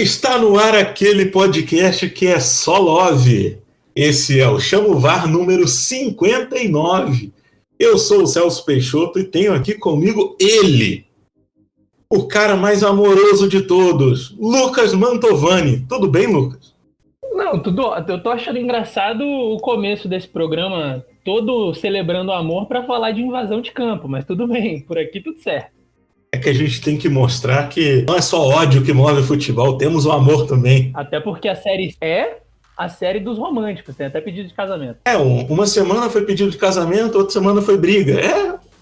Está no ar aquele podcast que é só love. Esse é o Chama o VAR número 59. Eu sou o Celso Peixoto e tenho aqui comigo ele, o cara mais amoroso de todos, Lucas Mantovani. Tudo bem, Lucas? Não, eu tô achando engraçado o começo desse programa todo celebrando o amor para falar de invasão de campo, mas tudo bem, por aqui tudo certo. É que a gente tem que mostrar que não é só ódio que move o futebol, temos o amor também. Até porque a série é a série dos românticos, tem até pedido de casamento. Uma semana foi pedido de casamento, outra semana foi briga.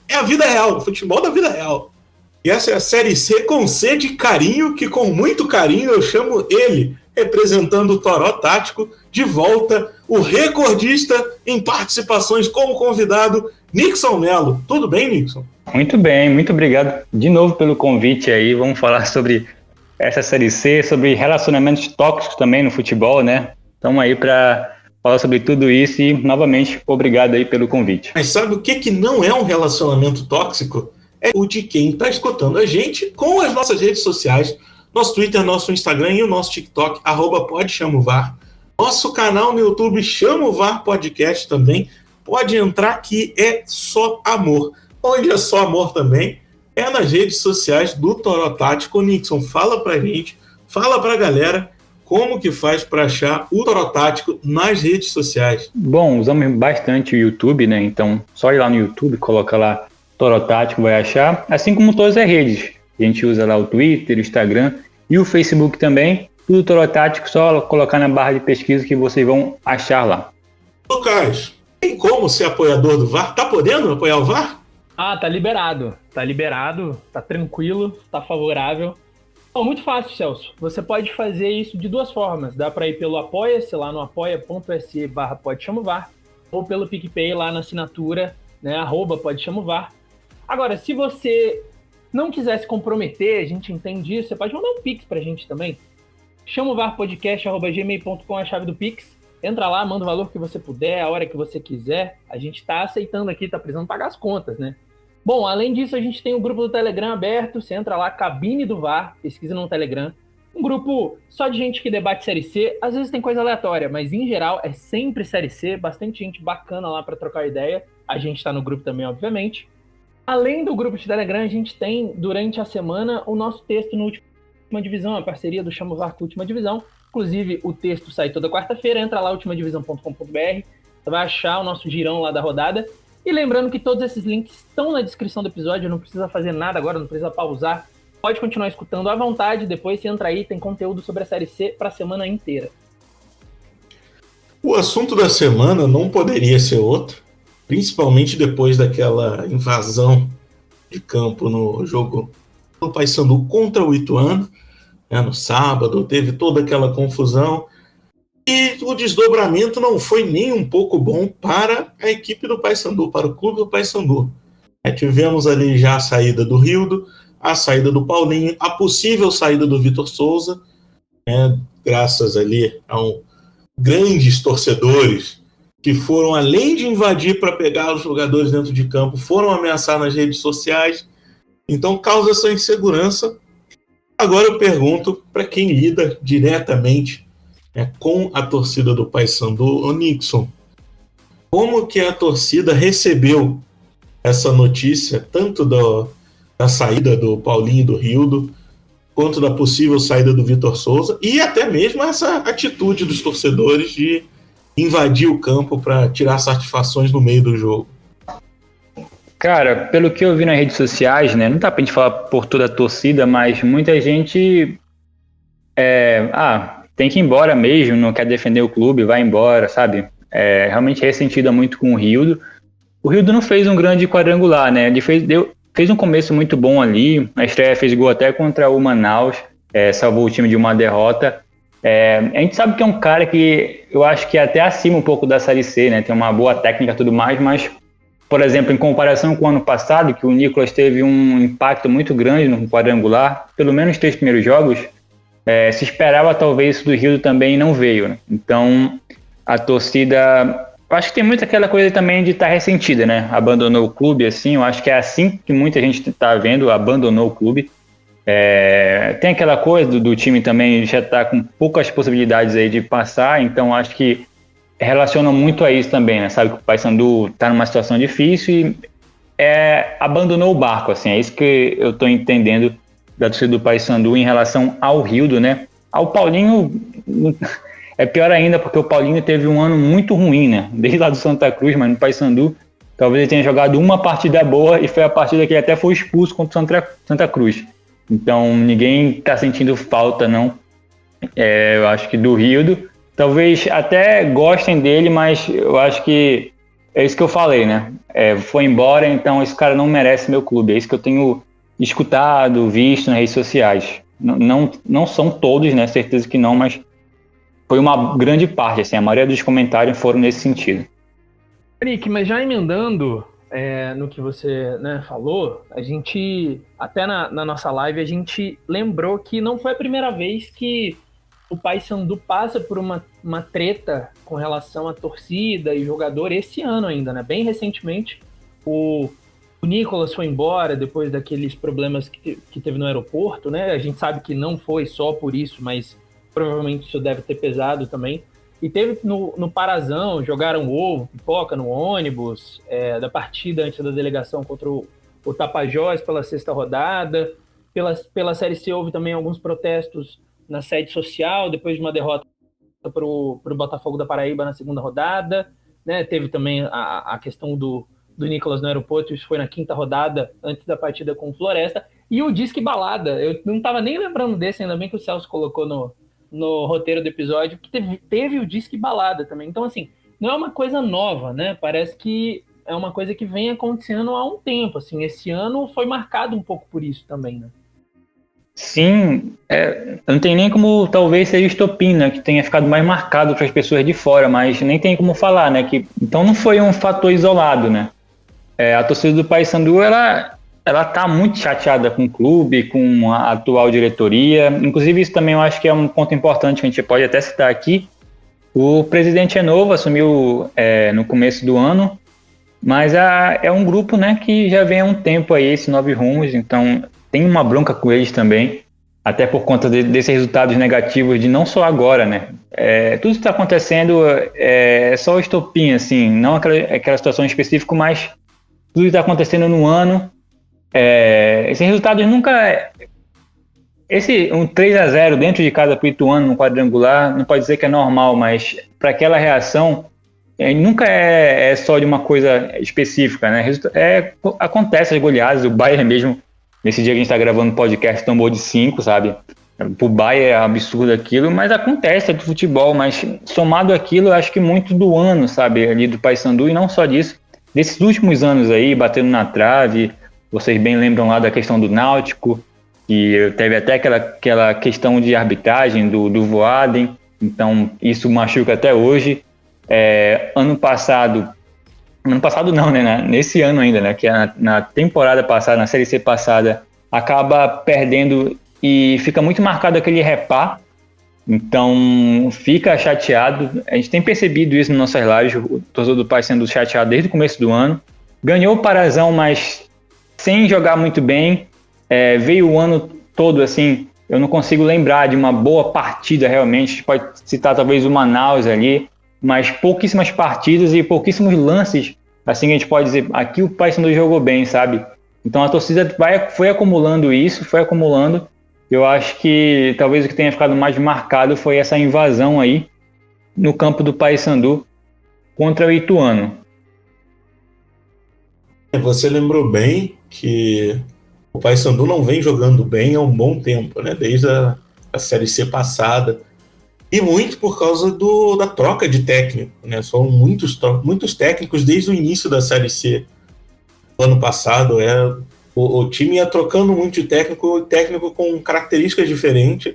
É a vida real, o futebol da vida real. E essa é a Série C com C de carinho, que com muito carinho eu chamo ele, representando o Toró Tático, de volta, o recordista em participações como convidado, Nixon Melo. Tudo bem, Nixon? Muito bem, muito obrigado de novo pelo convite aí. Vamos falar sobre essa Série C, sobre relacionamentos tóxicos também no futebol, né? Estamos aí para falar sobre tudo isso e, novamente, obrigado aí pelo convite. Mas sabe o que não é um relacionamento tóxico? É o de quem está escutando a gente com as nossas redes sociais, nosso Twitter, nosso Instagram e o nosso TikTok, @PodChamoVar. Nosso canal no YouTube, Chama o VAR Podcast também. Pode entrar que é só amor. Onde é só amor também é nas redes sociais do Toró Tático. Nixon, fala pra gente, fala pra galera como que faz para achar o Toró Tático nas redes sociais. Bom, usamos bastante o YouTube, né? Então, só ir lá no YouTube, coloca lá Toró Tático, vai achar. Assim como todas as redes. A gente usa lá o Twitter, o Instagram e o Facebook também. Tudo Toró Tático, só colocar na barra de pesquisa que vocês vão achar lá. Lucas, tem como ser apoiador do VAR? Tá podendo apoiar o VAR? Tá liberado, tá tranquilo, tá favorável. Bom, muito fácil, Celso. Você pode fazer isso de duas formas. Dá para ir pelo Apoia-se, lá no apoia.se/PodChamoVar, ou pelo PicPay lá na assinatura, né, @PodChamoVar. Agora, se você não quiser se comprometer, a gente entende isso, você pode mandar um Pix pra gente também. chamovarpodcast@gmail.com é a chave do Pix. Entra lá, manda o valor que você puder, a hora que você quiser. A gente tá aceitando aqui, tá precisando pagar as contas, né? Bom, além disso, a gente tem o grupo do Telegram aberto. Você entra lá, Cabine do VAR, pesquisa no Telegram. Um grupo só de gente que debate Série C. Às vezes tem coisa aleatória, mas em geral é sempre Série C. Bastante gente bacana lá para trocar ideia. A gente tá no grupo também, obviamente. Além do grupo de Telegram, a gente tem, durante a semana, o nosso texto no Última Divisão, a parceria do Chama o VAR com a Última Divisão. Inclusive, o texto sai toda quarta-feira. Entra lá, ultimadivisão.com.br. Você vai achar o nosso girão lá da rodada. E lembrando que todos esses links estão na descrição do episódio. Não precisa fazer nada agora, não precisa pausar. Pode continuar escutando à vontade. Depois você entra aí, tem conteúdo sobre a Série C para a semana inteira. O assunto da semana não poderia ser outro, principalmente depois daquela invasão de campo no jogo do Paysandu contra o Ituano, né, no sábado. Teve toda aquela confusão e o desdobramento não foi nem um pouco bom para a equipe do Paysandu, para o clube do Paysandu. Tivemos ali já a saída do Rildo, a saída do Paulinho, a possível saída do Vitor Souza, né, graças ali a grandes torcedores que foram, além de invadir para pegar os jogadores dentro de campo, foram ameaçar nas redes sociais. Então causa essa insegurança. Agora eu pergunto para quem lida diretamente com a torcida do Paysandu, o Nixon, como que a torcida recebeu essa notícia, tanto da saída do Paulinho e do Rildo, quanto da possível saída do Vitor Souza, e até mesmo essa atitude dos torcedores de invadir o campo para tirar satisfações no meio do jogo? Cara, pelo que eu vi nas redes sociais, né, não dá pra gente falar por toda a torcida, mas muita gente tem que ir embora mesmo, não quer defender o clube, vai embora, sabe? Realmente ressentida muito com o Rildo. O Rildo não fez um grande quadrangular, né? Ele fez um começo muito bom ali, na estreia fez gol até contra o Manaus, salvou o time de uma derrota. A gente sabe que é um cara que eu acho que é até acima um pouco da Série C, né? Tem uma boa técnica e tudo mais, mas, por exemplo, em comparação com o ano passado, que o Nicolas teve um impacto muito grande no quadrangular, pelo menos nos 3 primeiros jogos, se esperava talvez isso do Rildo também, não veio, né? Então, a torcida, eu acho que tem muito aquela coisa também de estar ressentida, né? Abandonou o clube, assim, eu acho que é assim que muita gente está vendo, abandonou o clube. Tem aquela coisa do time também já estar com poucas possibilidades aí de passar, então acho que relaciona muito a isso também, né? Sabe que o Paysandu está numa situação difícil e abandonou o barco, assim, é isso que eu estou entendendo da torcida do Paysandu em relação ao Rildo, né? Ao Paulinho é pior ainda, porque o Paulinho teve um ano muito ruim, né? Desde lá do Santa Cruz, mas no Paysandu talvez ele tenha jogado uma partida boa e foi a partida que ele até foi expulso contra o Santa Cruz. Então ninguém está sentindo falta, não. Eu acho que do Rildo. Talvez até gostem dele, mas eu acho que é isso que eu falei, né? Foi embora, então esse cara não merece meu clube. É isso que eu tenho escutado, visto nas redes sociais. Não são todos, né? Certeza que não, mas foi uma grande parte, assim. A maioria dos comentários foram nesse sentido. Rick, mas já emendando no que você, né, falou, a gente, até na nossa live, a gente lembrou que não foi a primeira vez que o Paysandu passa por uma treta com relação à torcida e jogador esse ano ainda, né? Bem recentemente, o Nicolas foi embora depois daqueles problemas que teve no aeroporto, né? A gente sabe que não foi só por isso, mas provavelmente isso deve ter pesado também. E teve no Parazão, jogaram ovo, pipoca no ônibus, da partida antes da delegação contra o Tapajós pela 6ª rodada. Pela Série C houve também alguns protestos na sede social, depois de uma derrota para o Botafogo da Paraíba na 2ª rodada, né? Teve também a questão do Nicolas no aeroporto, isso foi na 5ª rodada, antes da partida com o Floresta, e o Disque Balada, eu não estava nem lembrando desse, ainda bem que o Celso colocou no roteiro do episódio, que teve o Disque Balada também. Então, assim, não é uma coisa nova, né? Parece que é uma coisa que vem acontecendo há um tempo, assim, esse ano foi marcado um pouco por isso também, né? Sim, não tem nem como talvez seja estopim, né, que tenha ficado mais marcado para as pessoas de fora, mas nem tem como falar, né, então não foi um fator isolado, né. A torcida do Paysandu, ela tá muito chateada com o clube, com a atual diretoria, inclusive isso também eu acho que é um ponto importante que a gente pode até citar aqui. O presidente é novo, assumiu no começo do ano, mas é um grupo, né, que já vem há um tempo aí, esse Nove Rumos, então tem uma bronca com eles também, até por conta desses resultados negativos de não só agora, né? Tudo que está acontecendo é só o estopim, assim, não aquela situação específica, mas tudo que está acontecendo no ano. Esses resultados nunca... um 3-0 dentro de casa para o Ituano no quadrangular, não pode dizer que é normal, mas para aquela reação, nunca é só de uma coisa específica, né? Acontece as goleadas, o Bayern mesmo. Nesse dia que a gente está gravando o podcast, tomou de 5, sabe? Pro Bayern é absurdo aquilo, mas acontece, do futebol. Mas somado àquilo, eu acho que muito do ano, sabe? Ali do Paysandu, e não só disso. Desses últimos anos aí, batendo na trave, vocês bem lembram lá da questão do Náutico, que teve até aquela questão de arbitragem do Voaden, então isso machuca até hoje. Ano passado não, né? Nesse ano ainda, né? Que na temporada passada, na Série C passada, acaba perdendo e fica muito marcado aquele repá. Então, fica chateado. A gente tem percebido isso nas nossas lives, o torcedor do Paysandu sendo chateado desde o começo do ano. Ganhou o Parazão, mas sem jogar muito bem. Veio o ano todo, assim, eu não consigo lembrar de uma boa partida realmente. A gente pode citar talvez o Manaus ali, mas pouquíssimas partidas e pouquíssimos lances, assim a gente pode dizer, aqui o Paysandu jogou bem, sabe? Então a torcida foi acumulando isso, eu acho que talvez o que tenha ficado mais marcado foi essa invasão aí no campo do Paysandu contra o Ituano. Você lembrou bem que o Paysandu não vem jogando bem há um bom tempo, né? Desde a Série C passada. E muito por causa da troca de técnico, né? São muitos técnicos desde o início da Série C. No ano passado, o time ia trocando muito de técnico com características diferentes,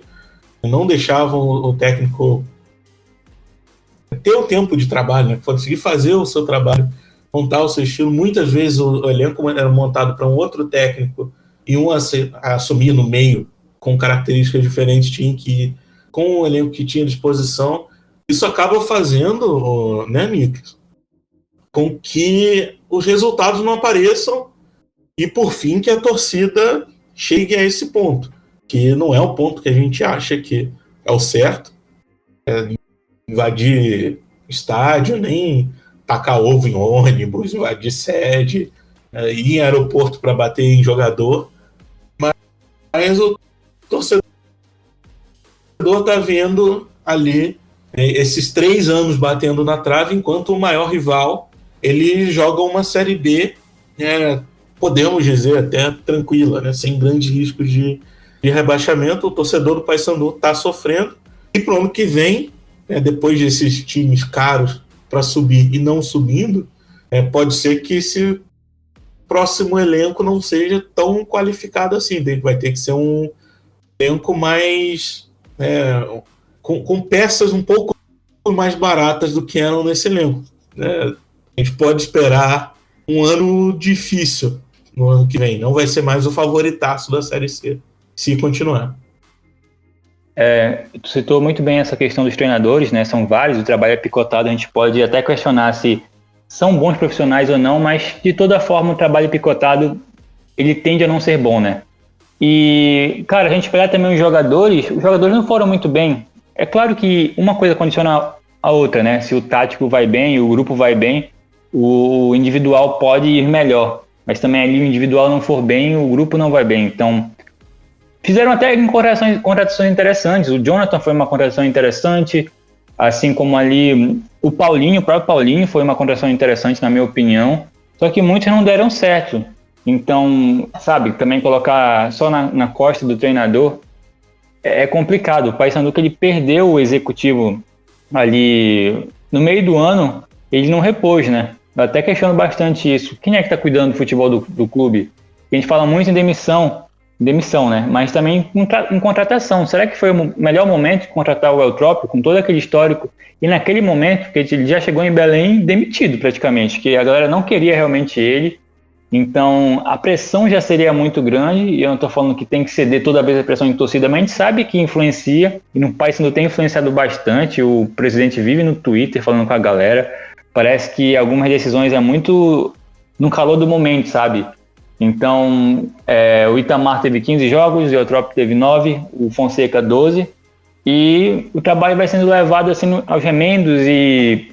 não deixavam o técnico ter o tempo de trabalho, né? Conseguir fazer o seu trabalho, montar o seu estilo. Muitas vezes o elenco era montado para um outro técnico e um assumir no meio com características diferentes, tinha que ir com o elenco que tinha à disposição. Isso acaba fazendo, né, Nick, com que os resultados não apareçam e, por fim, que a torcida chegue a esse ponto. que não é o ponto que a gente acha que é o certo. Invadir estádio, nem tacar ovo em ônibus, invadir sede, ir em aeroporto para bater em jogador. Mas o torcedor está vendo ali esses 3 anos batendo na trave, enquanto o maior rival ele joga uma Série B, podemos dizer até tranquila, né, sem grandes riscos de rebaixamento. O torcedor do Paysandu está sofrendo, e para o ano que vem, depois desses times caros para subir e não subindo, pode ser que esse próximo elenco não seja tão qualificado assim. Vai ter que ser um elenco mais com peças um pouco mais baratas do que eram nesse elenco. A gente pode esperar um ano difícil no ano que vem. Não vai ser mais o favoritaço da Série C se continuar. Tu citou muito bem essa questão dos treinadores, né? São vários, o trabalho é picotado, a gente pode até questionar se são bons profissionais ou não, mas de toda forma o trabalho picotado, ele tende a não ser bom, né? E, cara, a gente pegar também os jogadores não foram muito bem. É claro que uma coisa condiciona a outra, né? Se o tático vai bem, o grupo vai bem, o individual pode ir melhor, mas também ali o individual não for bem, o grupo não vai bem. Então, fizeram até contratações interessantes. O Jonathan foi uma contratação interessante, assim como ali o próprio Paulinho foi uma contratação interessante, na minha opinião. Só que muitos não deram certo. Então, sabe, também colocar só na costa do treinador é complicado. O Paysandu, que ele perdeu o executivo ali no meio do ano, ele não repôs, né? Eu até questiono bastante isso. Quem é que está cuidando do futebol do clube? A gente fala muito em demissão, né? Mas também em contratação. Será que foi o melhor momento de contratar o Eutrópio com todo aquele histórico? E naquele momento, que ele já chegou em Belém demitido praticamente, que a galera não queria realmente ele. Então a pressão já seria muito grande, e eu não estou falando que tem que ceder toda vez a pressão de torcida, mas a gente sabe que influencia, e no Paysandu tem influenciado bastante. O presidente vive no Twitter falando com a galera. Parece que algumas decisões é muito no calor do momento, sabe? Então, o Itamar teve 15 jogos, o Eutrópio teve 9, o Fonseca 12, e o trabalho vai sendo levado assim aos remendos, e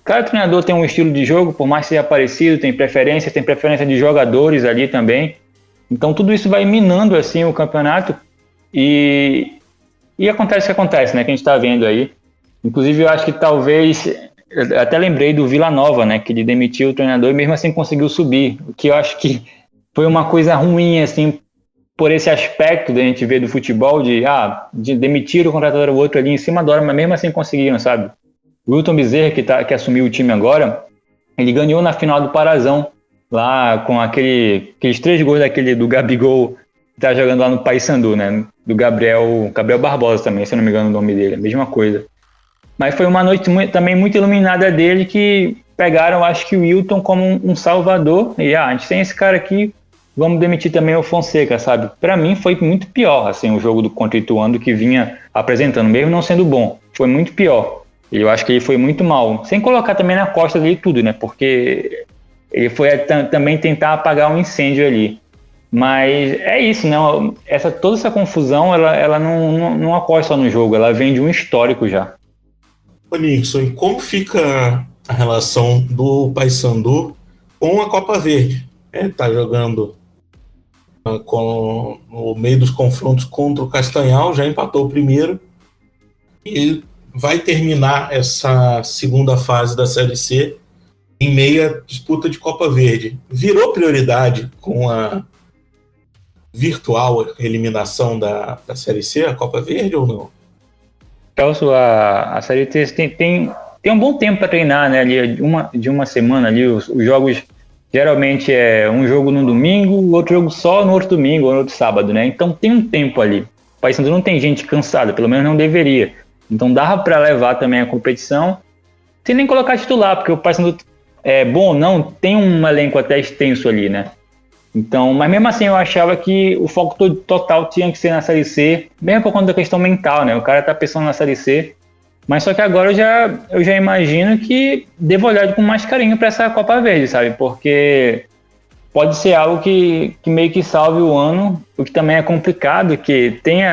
cada treinador tem um estilo de jogo, por mais que seja parecido, tem preferência de jogadores ali também. Então tudo isso vai minando assim o campeonato, e acontece o que acontece, né, que a gente está vendo aí. Inclusive eu acho que talvez, eu até lembrei do Vila Nova, né, que ele demitiu o treinador e mesmo assim conseguiu subir, o que eu acho que foi uma coisa ruim, assim, por esse aspecto da gente ver do futebol, de demitir o contratar o outro ali em cima da hora, mas mesmo assim conseguiram, sabe? O Wilton Bezerra, que assumiu o time agora, ele ganhou na final do Parazão, lá com aqueles 3 gols do Gabigol, que tá jogando lá no Paysandu, né? Do Gabriel Barbosa também, se eu não me engano o nome dele, a mesma coisa. Mas foi uma noite também muito iluminada dele, que pegaram, acho que o Wilton como um salvador, e a gente tem esse cara aqui, vamos demitir também o Fonseca, sabe? Para mim foi muito pior, assim, o jogo contra o Ituano que vinha apresentando, mesmo não sendo bom, foi muito pior. E eu acho que ele foi muito mal, sem colocar também na costa dele tudo, né? Porque ele foi também tentar apagar um incêndio ali. Mas é isso, né? Toda essa confusão, ela não ocorre só no jogo, ela vem de um histórico já. Ô Nixon, e como fica a relação do Paysandu com a Copa Verde? Tá jogando no meio dos confrontos contra o Castanhal, já empatou o primeiro e vai terminar essa segunda fase da Série C em meio à disputa de Copa Verde. Virou prioridade com a virtual eliminação da Série C, a Copa Verde, ou não? Celso, a Série C tem um bom tempo para treinar, né? Ali, de uma semana ali, os jogos geralmente é um jogo no domingo, outro jogo só no outro domingo ou no outro sábado, né? Então tem um tempo ali. O Paysandu não tem gente cansada, pelo menos não deveria. Então dava para levar também a competição sem nem colocar titular, porque o Paysandu, bom ou não, tem um elenco até extenso ali, né? Então, mas mesmo assim eu achava que o foco total tinha que ser na Série C, mesmo por conta da questão mental, né? O cara tá pensando na Série C, mas só que agora eu já imagino que devo olhar com mais carinho para essa Copa Verde, sabe? Porque pode ser algo que meio que salve o ano, o que também é complicado, que tem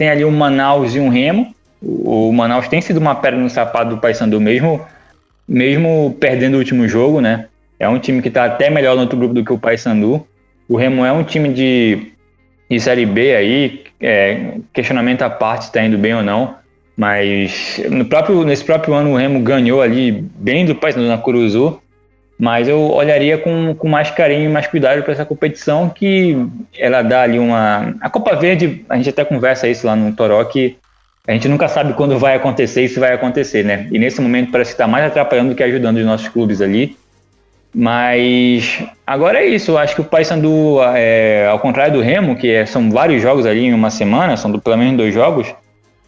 ali um Manaus e um Remo. O Manaus tem sido uma pedra no sapato do Paysandu mesmo perdendo o último jogo, né? É um time que está até melhor no outro grupo do que o Paysandu. O Remo é um time de Série B aí, questionamento à parte se está indo bem ou não, mas nesse próprio ano o Remo ganhou ali bem do Paysandu na Curuzu, mas eu olharia com mais carinho e mais cuidado para essa competição, que ela dá ali a Copa Verde, a gente até conversa isso lá no Toró, que a gente nunca sabe quando vai acontecer e se vai acontecer, né? E nesse momento parece que está mais atrapalhando do que ajudando os nossos clubes ali. Mas agora é isso, eu acho que o Paysandu, ao contrário do Remo, que são vários jogos ali em uma semana, são pelo menos 2 jogos,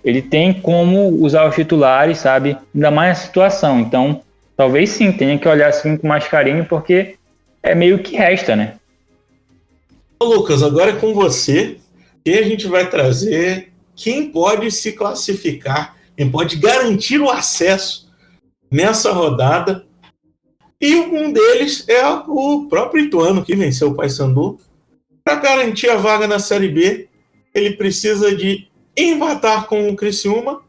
ele tem como usar os titulares, sabe? Ainda mais a situação. Então, talvez sim, tenha que olhar assim com mais carinho, porque é meio que resta, né? Ô Lucas, agora é com você, e a gente vai trazer quem pode se classificar, quem pode garantir o acesso nessa rodada. E um deles é o próprio Ituano, que venceu o Paysandu. Para garantir a vaga na Série B, ele precisa de empatar com o Criciúma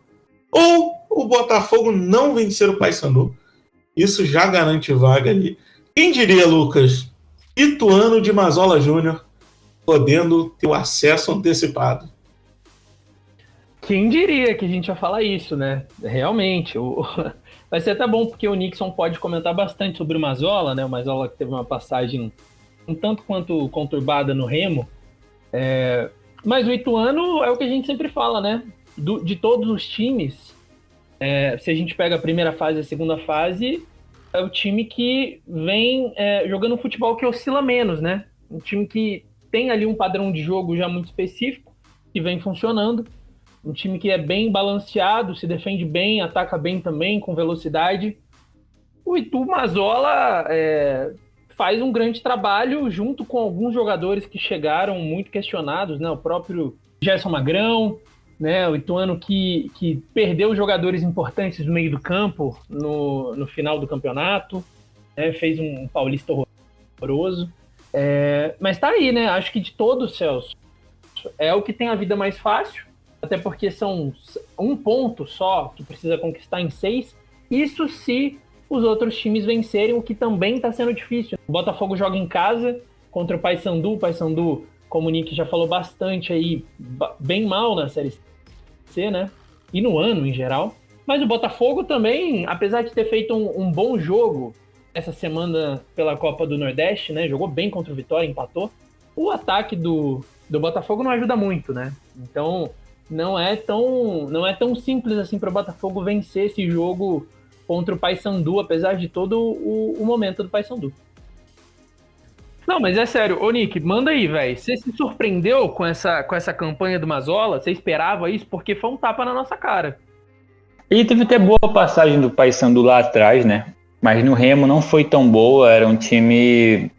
ou o Botafogo não vencer o Paysandu. Isso já garante vaga ali. Quem diria, Lucas, Ituano de Mazola Júnior podendo ter o acesso antecipado? Quem diria que a gente ia falar isso, né? Realmente, vai ser até bom, porque o Nixon pode comentar bastante sobre o Mazola, né? O Mazola que teve uma passagem um tanto quanto conturbada no Remo. Mas o Ituano é o que a gente sempre fala, né? De todos os times, se a gente pega a primeira fase e a segunda fase, é o time que vem jogando um futebol que oscila menos, né? Um time que tem ali um padrão de jogo já muito específico, que vem funcionando. Um time que é bem balanceado, se defende bem, ataca bem também, com velocidade. O Itu Mazola faz um grande trabalho junto com alguns jogadores que chegaram muito questionados, né? O próprio Gerson Magrão, né? O Ituano que perdeu jogadores importantes no meio do campo no final do campeonato, né? Fez um paulista horroroso. Mas tá aí, né? Acho que de todos, Celso, é o que tem a vida mais fácil, até porque são 1 ponto só que precisa conquistar em 6. Isso se os outros times vencerem, o que também está sendo difícil. O Botafogo joga em casa contra o Paysandu. O Paysandu, como o Nick já falou bastante aí, bem mal na Série C, né? E no ano em geral. Mas o Botafogo também, apesar de ter feito um bom jogo essa semana pela Copa do Nordeste, né? Jogou bem contra o Vitória, empatou. O ataque do Botafogo não ajuda muito, né? Então não é tão simples assim para o Botafogo vencer esse jogo contra o Paysandu, apesar de todo o momento do Paysandu. Não, mas é sério, ô Nick, manda aí, velho. Você se surpreendeu com essa campanha do Mazola? Você esperava isso? Porque foi um tapa na nossa cara. Ele teve até boa passagem do Paysandu lá atrás, né? Mas no Remo não foi tão boa, era um time...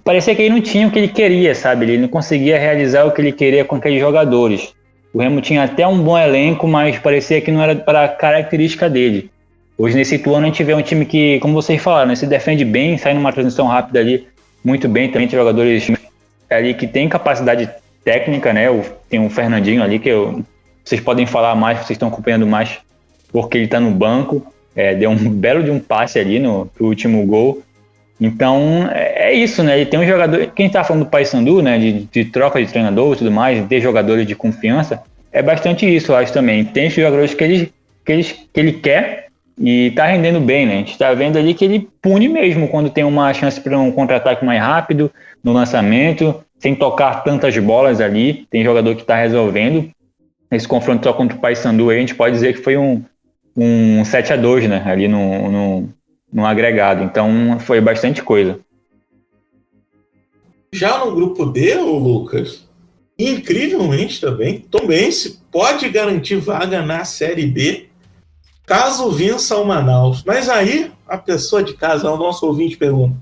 Parecia que ele não tinha o que ele queria, sabe? Ele não conseguia realizar o que ele queria com aqueles jogadores. O Remo tinha até um bom elenco, mas parecia que não era para a característica dele. Hoje, nesse ano, a gente vê um time que, como vocês falaram, né, se defende bem, sai numa transição rápida ali, muito bem. Também tem jogadores ali que tem capacidade técnica, né? Tem um Fernandinho ali que vocês podem falar mais, vocês estão acompanhando mais, porque ele está no banco. Deu um belo de um passe ali no último gol. Então, é isso, né? Ele tem um jogador... Quem tá falando do Paysandu, né? De troca de treinador e tudo mais, de ter jogadores de confiança, é bastante isso, eu acho também. Tem esses jogadores que ele quer e tá rendendo bem, né? A gente tá vendo ali que ele pune mesmo quando tem uma chance para um contra-ataque mais rápido, no lançamento, sem tocar tantas bolas ali. Tem jogador que tá resolvendo. Esse confronto só contra o Paysandu aí, a gente pode dizer que foi um 7-2, né? Ali no agregado, então foi bastante coisa. Já no grupo D, o Lucas, incrivelmente também, Tombense pode garantir vaga na Série B caso vença o Manaus. Mas aí a pessoa de casa, o nosso ouvinte, pergunta: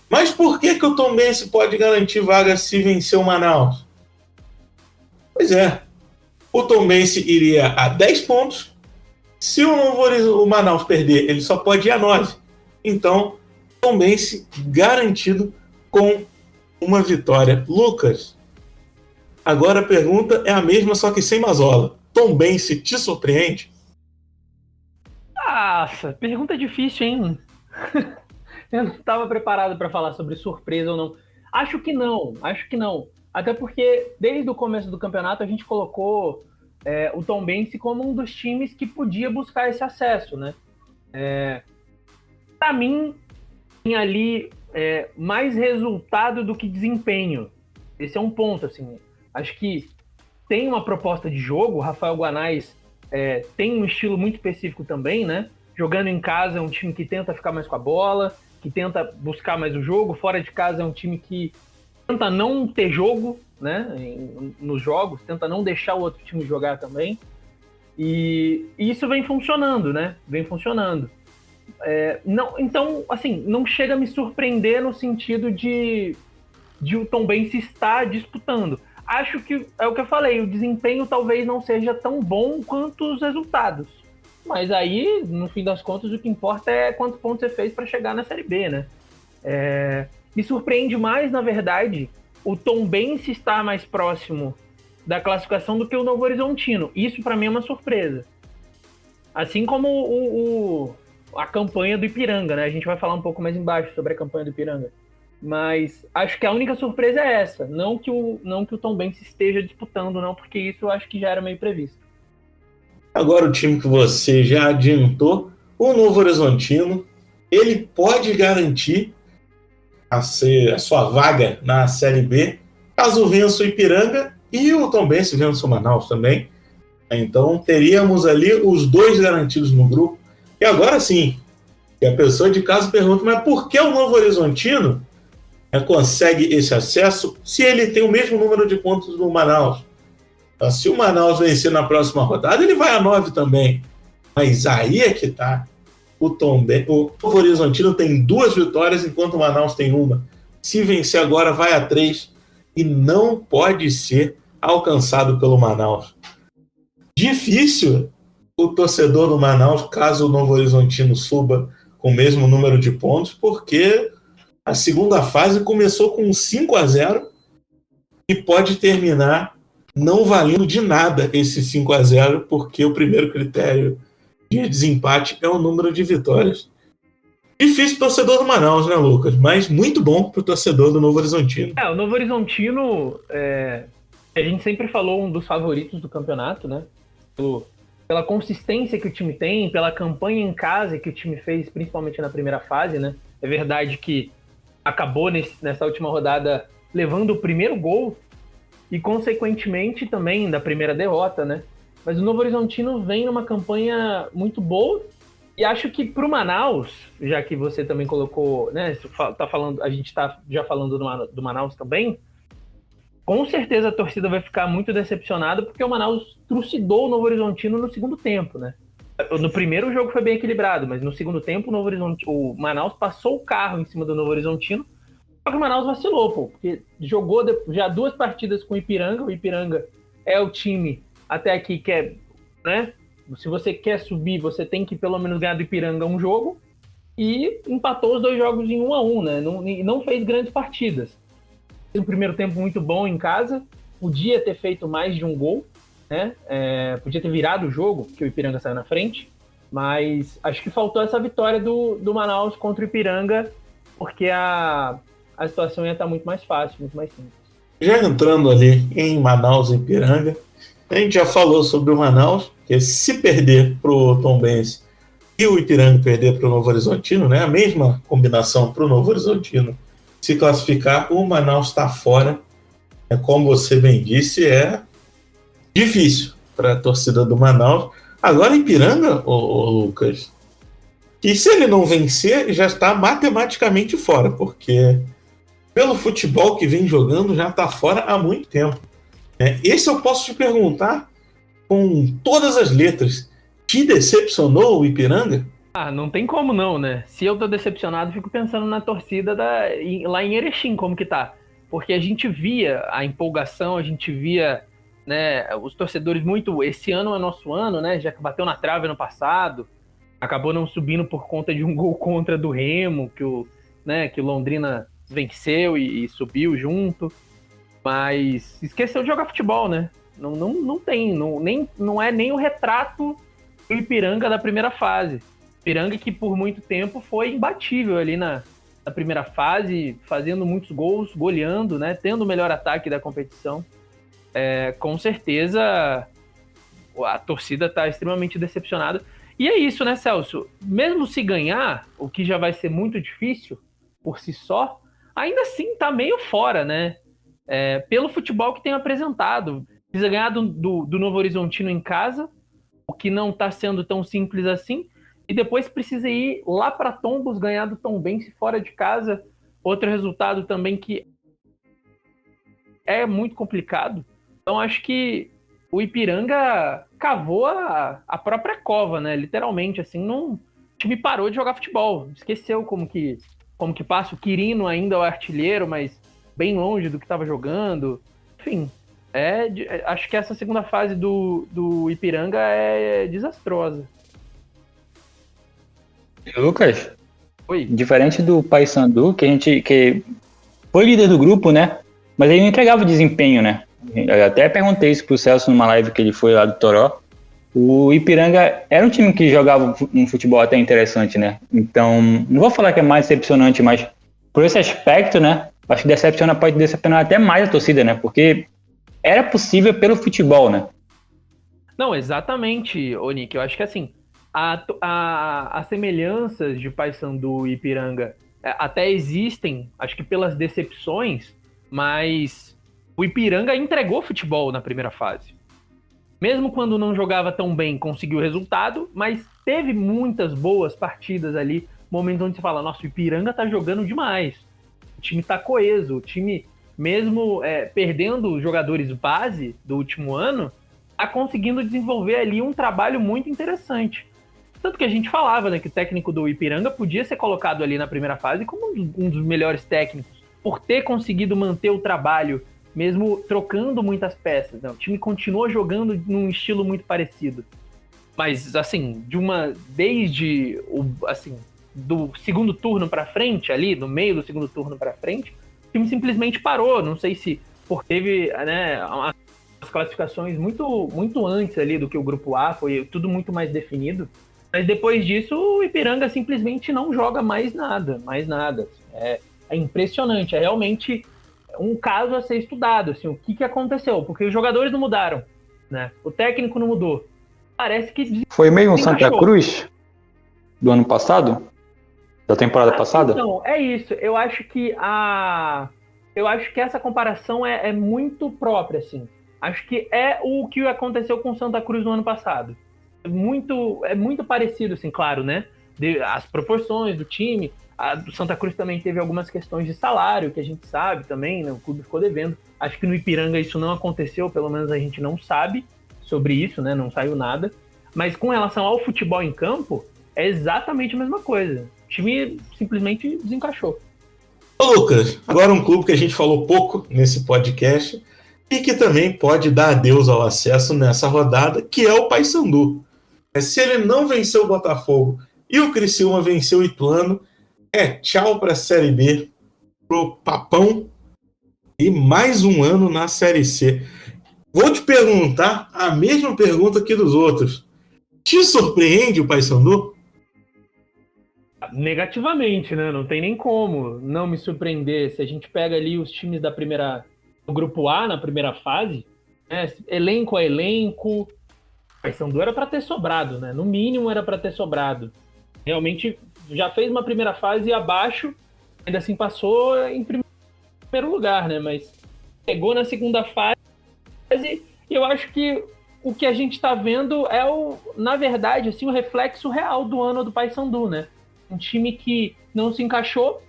mas por que o Tombense pode garantir vaga se vencer o Manaus? Pois é, o Tombense iria a 10 pontos. Se o Manaus perder, ele só pode ir a 9. Então, Tombense garantido com uma vitória. Lucas, agora a pergunta é a mesma, só que sem Mazola. Tombense te surpreende? Nossa, pergunta difícil, hein? Eu não estava preparado para falar sobre surpresa ou não. Acho que não. Até porque desde o começo do campeonato a gente colocou o Tombense como um dos times que podia buscar esse acesso, né? Para mim, tem ali mais resultado do que desempenho. Esse é um ponto, assim. Acho que tem uma proposta de jogo. O Rafael Guanais tem um estilo muito específico também, né? Jogando em casa é um time que tenta ficar mais com a bola, que tenta buscar mais o jogo. Fora de casa é um time que tenta não ter jogo, né? Nos jogos, tenta não deixar o outro time jogar também. E isso vem funcionando, né? Não, então, assim, não chega a me surpreender no sentido de o Tombense estar disputando. Acho que é o que eu falei, o desempenho talvez não seja tão bom quanto os resultados. Mas aí, no fim das contas, o que importa é quantos pontos você fez para chegar na Série B, né? Me surpreende mais, na verdade, o Tombense estar mais próximo da classificação do que o Novo Horizontino. Isso, para mim, é uma surpresa. Assim como a campanha do Ipiranga, né? A gente vai falar um pouco mais embaixo sobre a campanha do Ipiranga. Mas acho que a única surpresa é essa. Não que o Tombense esteja disputando, não, porque isso eu acho que já era meio previsto. Agora o time que você já adiantou, o Novo Horizontino, ele pode garantir a sua vaga na Série B, caso vença o Ipiranga e o Tombense vença o Manaus também. Então teríamos ali os dois garantidos no grupo. E agora sim, a pessoa de casa pergunta, mas por que o Novo Horizontino consegue esse acesso se ele tem o mesmo número de pontos do Manaus? Se o Manaus vencer na próxima rodada, ele vai a 9 também. Mas aí é que tá. O Novo Horizontino tem 2 vitórias, enquanto o Manaus tem uma. Se vencer agora, vai a 3 e não pode ser alcançado pelo Manaus. Difícil o torcedor do Manaus, caso o Novo Horizontino suba com o mesmo número de pontos, porque a segunda fase começou com 5-0 e pode terminar não valendo de nada esse 5-0, porque o primeiro critério de desempate é o número de vitórias. Difícil pro torcedor do Manaus, né, Lucas? Mas muito bom pro torcedor do Novo Horizontino. O Novo Horizontino, a gente sempre falou um dos favoritos do campeonato, né? Pela consistência que o time tem, pela campanha em casa que o time fez, principalmente na primeira fase, né? É verdade que acabou nessa última rodada levando o primeiro gol e, consequentemente, também da primeira derrota, né? Mas o Novo Horizontino vem numa campanha muito boa e acho que pro Manaus, já que você também colocou, né? A gente tá já falando do Manaus também, com certeza a torcida vai ficar muito decepcionada porque o Manaus trucidou o Novo Horizontino no segundo tempo, né? No primeiro o jogo foi bem equilibrado, mas no segundo tempo o Manaus passou o carro em cima do Novo Horizontino. Só que o Manaus vacilou, porque jogou já 2 partidas com o Ipiranga. O Ipiranga é o time até aqui que é, né? Se você quer subir, você tem que pelo menos ganhar do Ipiranga um jogo. E empatou os 2 jogos em 1-1, né? Não fez grandes partidas. Fez um primeiro tempo muito bom em casa. Podia ter feito mais de um gol, né? Podia ter virado o jogo, porque o Ipiranga saiu na frente. Mas acho que faltou essa vitória do Manaus contra o Ipiranga, porque a situação ia estar muito mais fácil, muito mais simples. Já entrando ali em Manaus e Ipiranga, a gente já falou sobre o Manaus, que se perder para o Tombense e o Ipiranga perder para o Novo Horizontino, né, a mesma combinação para o Novo Horizontino se classificar, o Manaus está fora. Como você bem disse, é difícil para a torcida do Manaus. Agora Ipiranga, Lucas, e se ele não vencer, já está matematicamente fora, porque pelo futebol que vem jogando, já está fora há muito tempo. Esse eu posso te perguntar com todas as letras. Te decepcionou o Ipiranga? Não tem como não, né? Se eu tô decepcionado, fico pensando na torcida lá em Erechim, como que tá. Porque a gente via a empolgação, a gente via, né, os torcedores muito... Esse ano é nosso ano, né? Já que bateu na trave ano passado, acabou não subindo por conta de um gol contra do Remo, que o Londrina venceu e subiu junto, mas esqueceu de jogar futebol, né? Não tem, não é nem o retrato do Ipiranga da primeira fase. Ipiranga que por muito tempo foi imbatível ali na primeira fase, fazendo muitos gols, goleando, né? Tendo o melhor ataque da competição. Com certeza a torcida está extremamente decepcionada. E é isso, né, Celso? Mesmo se ganhar, o que já vai ser muito difícil por si só, ainda assim tá meio fora, né? Pelo futebol que tem apresentado. Precisa ganhar do Novo Horizontino em casa, o que não tá sendo tão simples assim, e depois precisa ir lá para Tombos, ganhar do Tombense fora de casa. Outro resultado também que é muito complicado. Então acho que o Ipiranga cavou a própria cova, né? Literalmente, assim, o time parou de jogar futebol. Esqueceu como que passa. O Quirino ainda é o artilheiro, mas bem longe do que estava jogando. Enfim, acho que essa segunda fase do Ipiranga é desastrosa. Lucas, Oi. diferente do Paysandu, que foi líder do grupo, né? Mas ele não entregava desempenho, né? Eu até perguntei isso pro Celso numa live que ele foi lá do Toró. O Ipiranga era um time que jogava um futebol até interessante, né? Então, não vou falar que é mais decepcionante, mas por esse aspecto, né? Acho que pode decepcionar até mais a torcida, né? Porque era possível pelo futebol, né? Não, exatamente, Nick. Eu acho que assim, as semelhanças de Paysandu e Ipiranga até existem, acho que pelas decepções, mas o Ipiranga entregou futebol na primeira fase. Mesmo quando não jogava tão bem, conseguiu o resultado, mas teve muitas boas partidas ali, momentos onde você fala, nossa, o Ipiranga tá jogando demais. O time tá coeso, o time, mesmo perdendo os jogadores base do último ano, tá conseguindo desenvolver ali um trabalho muito interessante. Tanto que a gente falava, né, que o técnico do Ipiranga podia ser colocado ali na primeira fase como um dos melhores técnicos, por ter conseguido manter o trabalho, mesmo trocando muitas peças. Né? O time continua jogando num estilo muito parecido. Mas, assim, desde do segundo turno para frente, ali, no meio do segundo turno para frente, o time simplesmente parou. Não sei se teve, né, as classificações muito, muito antes ali do que o grupo A, foi tudo muito mais definido. Mas depois disso, o Ipiranga simplesmente não joga mais nada. É impressionante, é realmente um caso a ser estudado, assim, o que aconteceu, porque os jogadores não mudaram, né? O técnico não mudou. Parece que foi meio um Santa Cruz do ano passado, da temporada passada. Então, é isso. Eu acho que essa comparação é muito própria, assim. Acho que é o que aconteceu com o Santa Cruz no ano passado. É muito parecido, assim, claro, né? As proporções do time. A do Santa Cruz também teve algumas questões de salário, que a gente sabe também, né? O clube ficou devendo. Acho que no Ipiranga isso não aconteceu, pelo menos a gente não sabe sobre isso, né? Não saiu nada. Mas com relação ao futebol em campo, é exatamente a mesma coisa. O time simplesmente desencaixou. Ô Lucas, agora um clube que a gente falou pouco nesse podcast e que também pode dar adeus ao acesso nessa rodada, que é o Paysandu. Se ele não venceu o Botafogo e o Criciúma venceu o Ituano, tchau para a Série B, pro Papão e mais um ano na Série C. Vou te perguntar a mesma pergunta que dos outros. Te surpreende o Paysandu? Negativamente, né? Não tem nem como não me surpreender. Se a gente pega ali os times do grupo A na primeira fase, né? Elenco a elenco, o Paysandu era para ter sobrado, né? No mínimo era para ter sobrado. Realmente já fez uma primeira fase abaixo, ainda assim passou em primeiro lugar, né? Mas pegou na segunda fase e eu acho que o que a gente está vendo é, na verdade, assim, o reflexo real do ano do Paysandu, né? Um time que não se encaixou,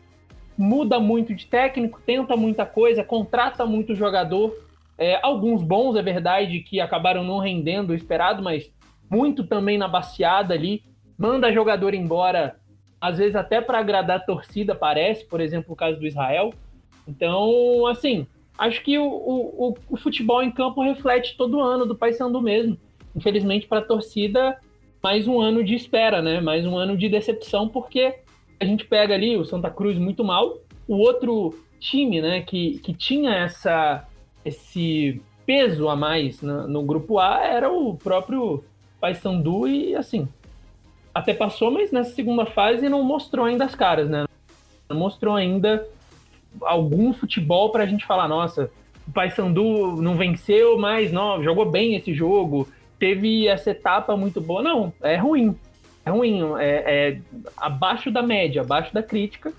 muda muito de técnico, tenta muita coisa, contrata muito jogador. Alguns bons, é verdade, que acabaram não rendendo o esperado, mas muito também na baciada ali. Manda jogador embora, às vezes até para agradar a torcida, parece, por exemplo, o caso do Israel. Então, assim, acho que o futebol em campo reflete todo ano do Paysandu mesmo. Infelizmente, para a torcida, mais um ano de espera, né? Mais um ano de decepção, porque a gente pega ali o Santa Cruz muito mal, O outro time, né, que tinha esse peso a mais no grupo A era o próprio Paysandu e, assim, até passou, mas nessa segunda fase não mostrou ainda as caras, né? Não mostrou ainda algum futebol pra gente falar, nossa, o Paysandu não venceu, mas não, jogou bem esse jogo, teve essa etapa muito boa. Não, é ruim. É ruim, é abaixo da média, abaixo da crítica.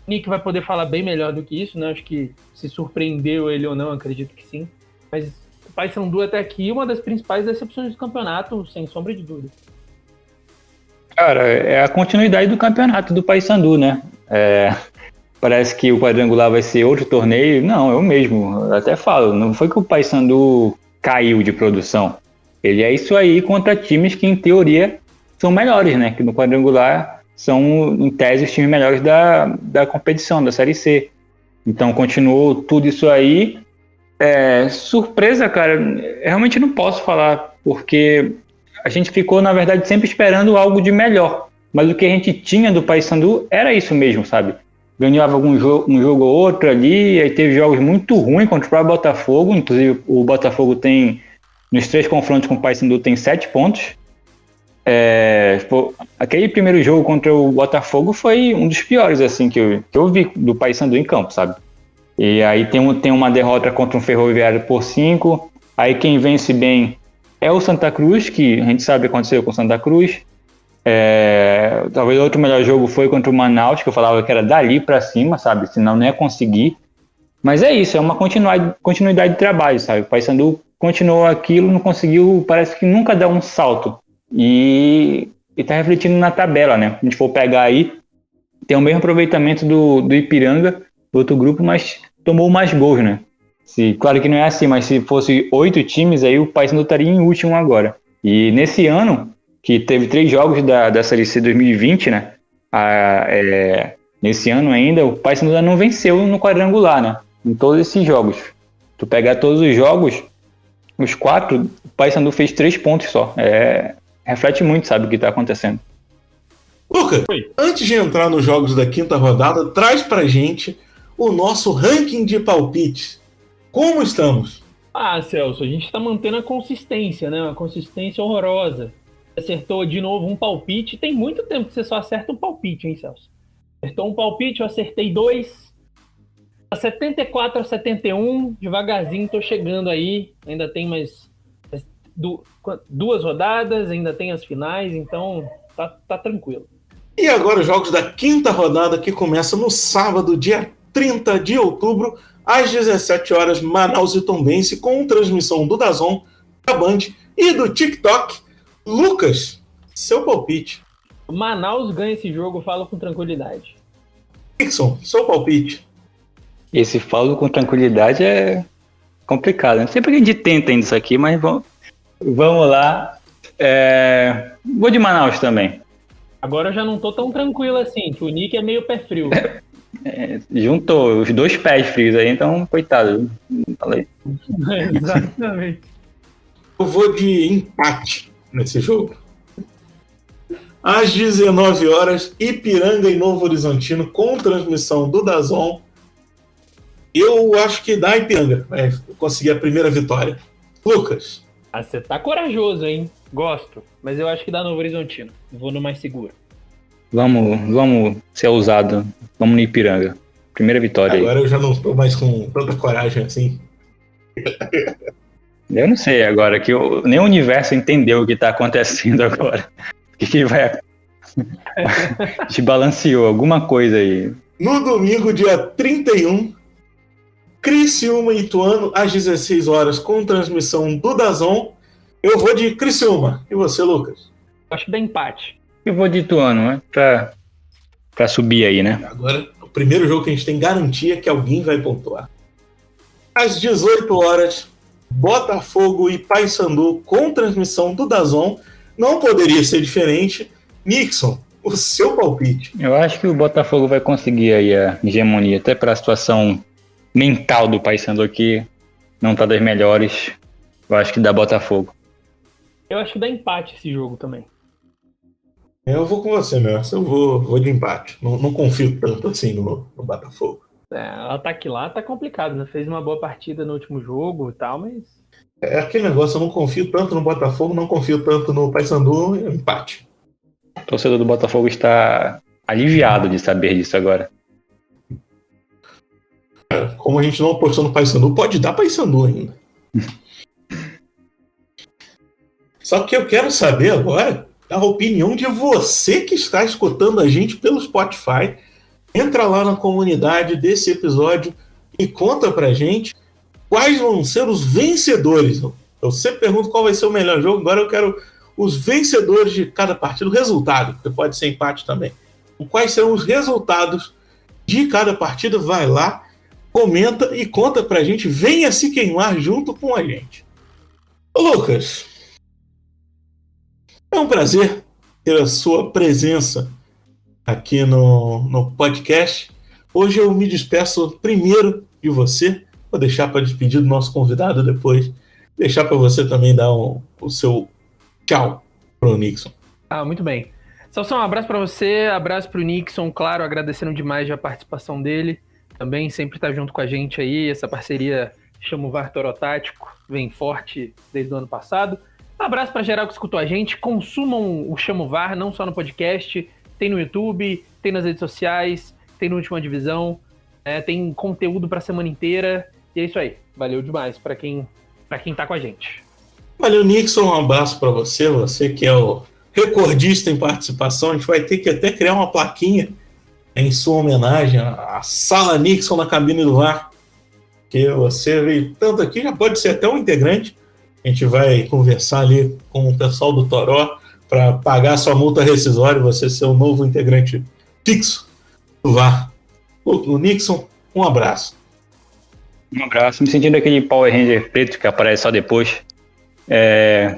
Nick vai poder falar bem melhor do que isso, né? Acho que se surpreendeu ele ou não, acredito que sim. Mas o Paysandu até aqui, uma das principais decepções do campeonato, sem sombra de dúvida. Cara, é a continuidade do campeonato do Paysandu, né? Parece que o quadrangular vai ser outro torneio. Não, eu mesmo até falo, não foi que o Paysandu caiu de produção. Ele é isso aí contra times que, em teoria, são melhores, né? Que no quadrangular são, em tese, os times melhores da competição, da Série C. Então, continuou tudo isso aí. Surpresa, cara, eu realmente não posso falar, porque a gente ficou, na verdade, sempre esperando algo de melhor. Mas o que a gente tinha do Paysandu era isso mesmo, sabe? Ganhava um jogo ou outro ali, aí teve jogos muito ruins contra o próprio Botafogo. Inclusive, o Botafogo tem, nos 3 confrontos com o Paysandu, tem 7 pontos. Aquele primeiro jogo contra o Botafogo foi um dos piores, assim, que eu vi do Paysandu em campo, sabe? E aí tem uma derrota contra um Ferroviário por 5. Aí quem vence bem é o Santa Cruz, que a gente sabe o que aconteceu com o Santa Cruz. Talvez outro melhor jogo foi contra o Manaus, que eu falava que era dali pra cima, sabe? Senão não ia conseguir. Mas é isso, é uma continuidade de trabalho, sabe? O Paysandu continuou aquilo, não conseguiu, parece que nunca dá um salto. E tá refletindo na tabela, né? Se a gente for pegar aí, tem o mesmo aproveitamento do Ipiranga, do outro grupo, mas tomou mais gols, né? Claro que não é assim, mas se fosse 8 times, aí o Paysandu estaria em último agora. E nesse ano, que teve 3 jogos da Série C 2020, né? Nesse ano ainda, o Paysandu ainda não venceu no quadrangular, né? Em todos esses jogos. Tu pegar todos os jogos, os 4, o Paysandu fez 3 pontos só. Reflete muito, sabe, o que tá acontecendo. Lucas, antes de entrar nos jogos da quinta rodada, traz pra gente o nosso ranking de palpites. Como estamos? Celso, a gente tá mantendo a consistência, né? Uma consistência horrorosa. Acertou de novo um palpite. Tem muito tempo que você só acerta um palpite, hein, Celso? Acertou um palpite, eu acertei 2. 74 a 71, devagarzinho tô chegando aí. Ainda tem mais 2 rodadas, ainda tem as finais, então tá tranquilo. E agora os jogos da quinta rodada, que começa no sábado, dia 30 de outubro, às 17 horas, Manaus e Tombense, com transmissão do DAZN, da Band e do TikTok. Lucas, seu palpite. Manaus ganha esse jogo, falo com tranquilidade. Nixon, seu palpite. Esse falo com tranquilidade é complicado, né? Sempre que a gente tenta ainda isso aqui, mas vamos lá. Vou de Manaus também. Agora eu já não tô tão tranquilo assim, que o Nick é meio pé frio. Juntou os 2 pés frios aí, então, coitado. Falei. Exatamente. Eu vou de empate nesse jogo. Às 19 horas, Ipiranga e Novo Horizontino, com transmissão do DAZN. Eu acho que dá Ipiranga. Conseguir a primeira vitória. Lucas. Você tá corajoso, hein? Gosto. Mas eu acho que dá Novo Horizontino. Vou no mais seguro. Vamos ser ousado. Vamos no Ipiranga. Primeira vitória. Agora aí. Eu já não estou mais com tanta coragem assim. Eu não sei agora, que nem o universo entendeu o que está acontecendo agora. O que vai... Te balanceou alguma coisa aí. No domingo, dia 31, Criciúma e Ituano, às 16 horas, com transmissão do DAZN. Eu vou de Criciúma. E você, Lucas? Acho que dá empate. Eu vou de Ituano, né? Pra subir aí, né? Agora, o primeiro jogo que a gente tem garantia que alguém vai pontuar. Às 18 horas, Botafogo e Paysandu, com transmissão do DAZN. Não poderia ser diferente. Nixon, o seu palpite. Eu acho que o Botafogo vai conseguir aí a hegemonia, até para a situação mental do Paysandu aqui, não tá das melhores. Eu acho que dá Botafogo. Eu acho que dá empate esse jogo também. Eu vou com você, meu. Eu vou de empate. Não confio tanto assim no Botafogo. O ataque lá tá complicado, né? Fez uma boa partida no último jogo e tal, mas... É aquele negócio, eu não confio tanto no Botafogo, não confio tanto no Paysandu, empate. O torcedor do Botafogo está aliviado de saber disso agora. Como a gente não apostou no Paysandu, pode dar Paysandu ainda. Só que eu quero saber agora a opinião de você que está escutando a gente pelo Spotify. Entra lá na comunidade desse episódio e conta pra gente quais vão ser os vencedores. Eu sempre pergunto qual vai ser o melhor jogo, agora eu quero os vencedores de cada partida, o resultado, porque pode ser empate também. Quais serão os resultados de cada partida? Vai lá, comenta e conta pra gente, venha se queimar junto com a gente. Ô Lucas, é um prazer ter a sua presença aqui no podcast. Hoje eu me despeço primeiro de você, vou deixar para despedir do nosso convidado depois, deixar para você também dar o seu tchau pro Nixon. Muito bem. Salsão, um abraço para você, abraço pro Nixon, claro, agradecendo demais a participação dele, também sempre tá junto com a gente aí, essa parceria Chama o VAR Torotático, vem forte desde o ano passado. Um abraço para geral que escutou a gente, consumam o Chama o VAR, não só no podcast, tem no YouTube, tem nas redes sociais, tem no Última Divisão, tem conteúdo pra semana inteira, e é isso aí, valeu demais pra quem tá com a gente. Valeu, Nixon, um abraço para você que é o recordista em participação. A gente vai ter que até criar uma plaquinha em sua homenagem, a Sala Nixon na cabine do VAR, que você veio tanto aqui, já pode ser até um integrante. A gente vai conversar ali com o pessoal do Toró para pagar sua multa rescisória e você ser o novo integrante fixo do VAR. O Nixon, um abraço. Um abraço, me sentindo aquele Power Ranger preto que aparece só depois.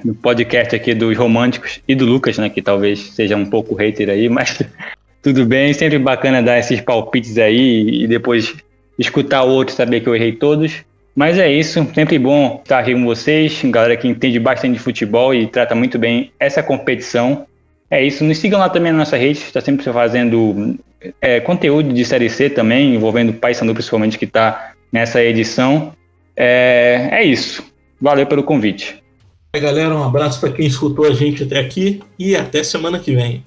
No podcast aqui dos Românticos e do Lucas, né, que talvez seja um pouco hater aí, mas tudo bem, sempre bacana dar esses palpites aí e depois escutar o outro, saber que eu errei todos. Mas é isso, sempre bom estar aqui com vocês, galera que entende bastante de futebol e trata muito bem essa competição. É isso, nos sigam lá também na nossa rede, está sempre fazendo conteúdo de Série C também, envolvendo o Paysandu principalmente, que está nessa edição. É isso, valeu pelo convite. Galera, um abraço para quem escutou a gente até aqui e até semana que vem.